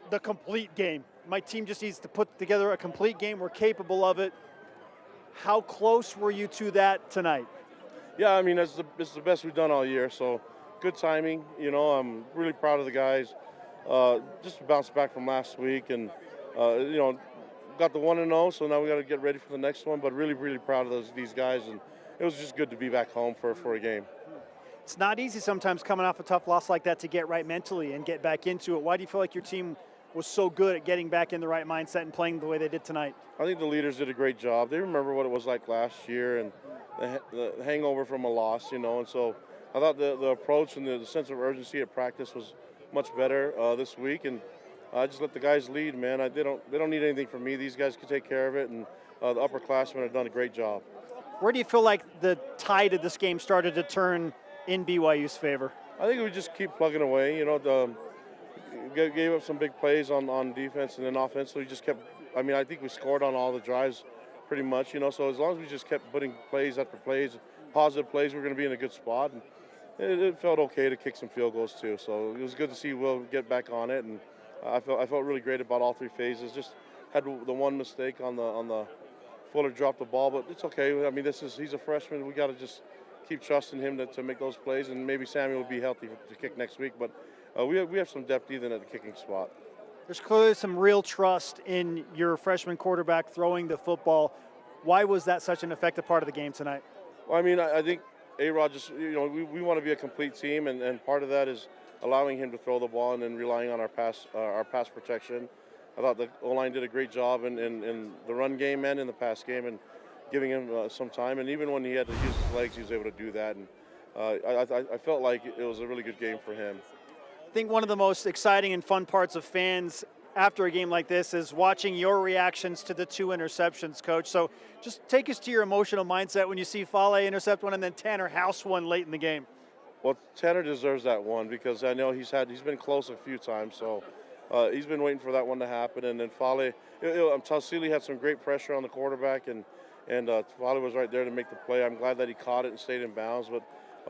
the complete game. My team just needs to put together a complete game. We're capable of it. How close were you to that tonight? Yeah, I mean, it's the best we've done all year, so good timing. I'm really proud of the guys. Just bounced back from last week and, got the 1-0, so now we got to get ready for the next one, but really, really proud of these guys, and it was just good to be back home for a game. It's not easy sometimes coming off a tough loss like that to get right mentally and get back into it. Why do you feel like your team was so good at getting back in the right mindset and playing the way they did tonight? I think the leaders did a great job. They remember what it was like last year and the hangover from a loss, and so I thought the approach and the sense of urgency at practice was much better this week, and I just let the guys lead, man. They don't need anything from me. These guys can take care of it, and the upperclassmen have done a great job. Where do you feel like the tide of this game started to turn in BYU's favor? I think we just keep plugging away. Gave up some big plays on defense, and then offensively just kept. I mean, I think we scored on all the drives pretty much. So as long as we just kept putting plays after plays, positive plays, we're going to be in a good spot. And it felt okay to kick some field goals too. So it was good to see Will get back on it, and I felt really great about all three phases. Just had the one mistake on the Fuller dropped the ball, but it's okay. I mean, he's a freshman. We got to just keep trusting him to make those plays, and maybe Samuel will be healthy to kick next week. But we have some depth even at the kicking spot. There's clearly some real trust in your freshman quarterback throwing the football. Why was that such an effective part of the game tonight? Well, I mean, I think A-Rod just, we want to be a complete team, and part of that is allowing him to throw the ball and then relying on our pass protection. I thought the O-line did a great job in the run game and in the pass game, and giving him some time. And even when he had to use his legs, he was able to do that. And I felt like it was a really good game for him. I think one of the most exciting and fun parts of fans after a game like this is watching your reactions to the 2 interceptions, Coach. So just take us to your emotional mindset when you see Fale intercept one and then Tanner house one late in the game. Well, Tanner deserves that one because I know he's been close a few times, so he's been waiting for that one to happen. And then Fale, Tausili had some great pressure on the quarterback, and Fale was right there to make the play. I'm glad that he caught it and stayed in bounds, but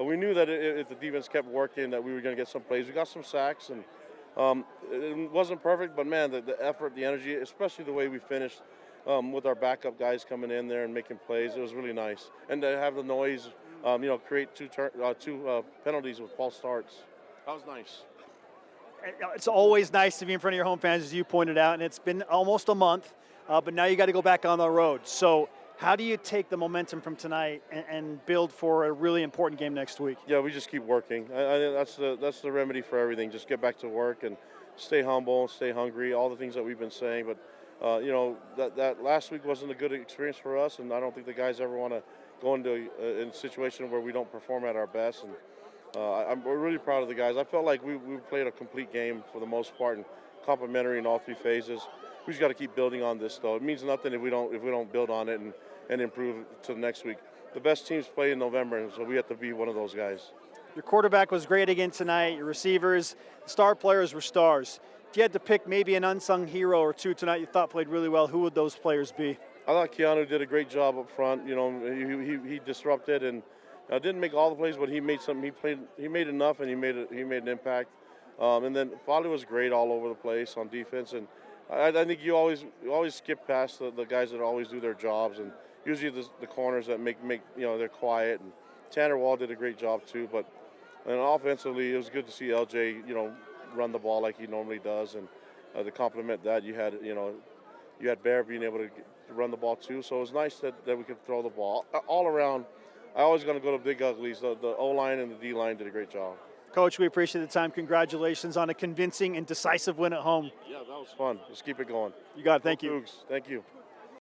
we knew that if the defense kept working that we were going to get some plays. We got some sacks, and it wasn't perfect, but man, the effort, the energy, especially the way we finished with our backup guys coming in there and making plays, it was really nice. And to have the noise, create two penalties with false starts, that was nice. It's always nice to be in front of your home fans, as you pointed out, and it's been almost a month, but now you got to go back on the road. So how do you take the momentum from tonight and build for a really important game next week? Yeah, we just keep working. I think that's the remedy for everything. Just get back to work and stay humble, stay hungry, all the things that we've been saying. But, that last week wasn't a good experience for us, and I don't think the guys ever want to go into a situation where we don't perform at our best. And I'm really proud of the guys. I felt like we played a complete game for the most part and complimentary in all three phases. We just got to keep building on this, though. It means nothing if we don't build on it and improve to the next week. The best teams play in November, and so we have to be one of those guys. Your quarterback was great again tonight. Your receivers, star players were stars. If you had to pick maybe an unsung hero or two tonight you thought played really well, who would those players be? I thought Keanu did a great job up front. He disrupted and didn't make all the plays, but he made something. He made enough, and he made an impact. And then Fale was great all over the place on defense, and I think you always skip past the guys that always do their jobs, and usually the corners that make they're quiet. And Tanner Wall did a great job too, but offensively it was good to see LJ run the ball like he normally does, and to complement that you had Bear being able to run the ball too. So it was nice that we could throw the ball all around. I always going to go to big uglies. The O-line and the D-line did a great job. Coach, we appreciate the time. Congratulations on a convincing and decisive win at home. Yeah, that was fun. Let's keep it going. You got it. Thank you. Thank you.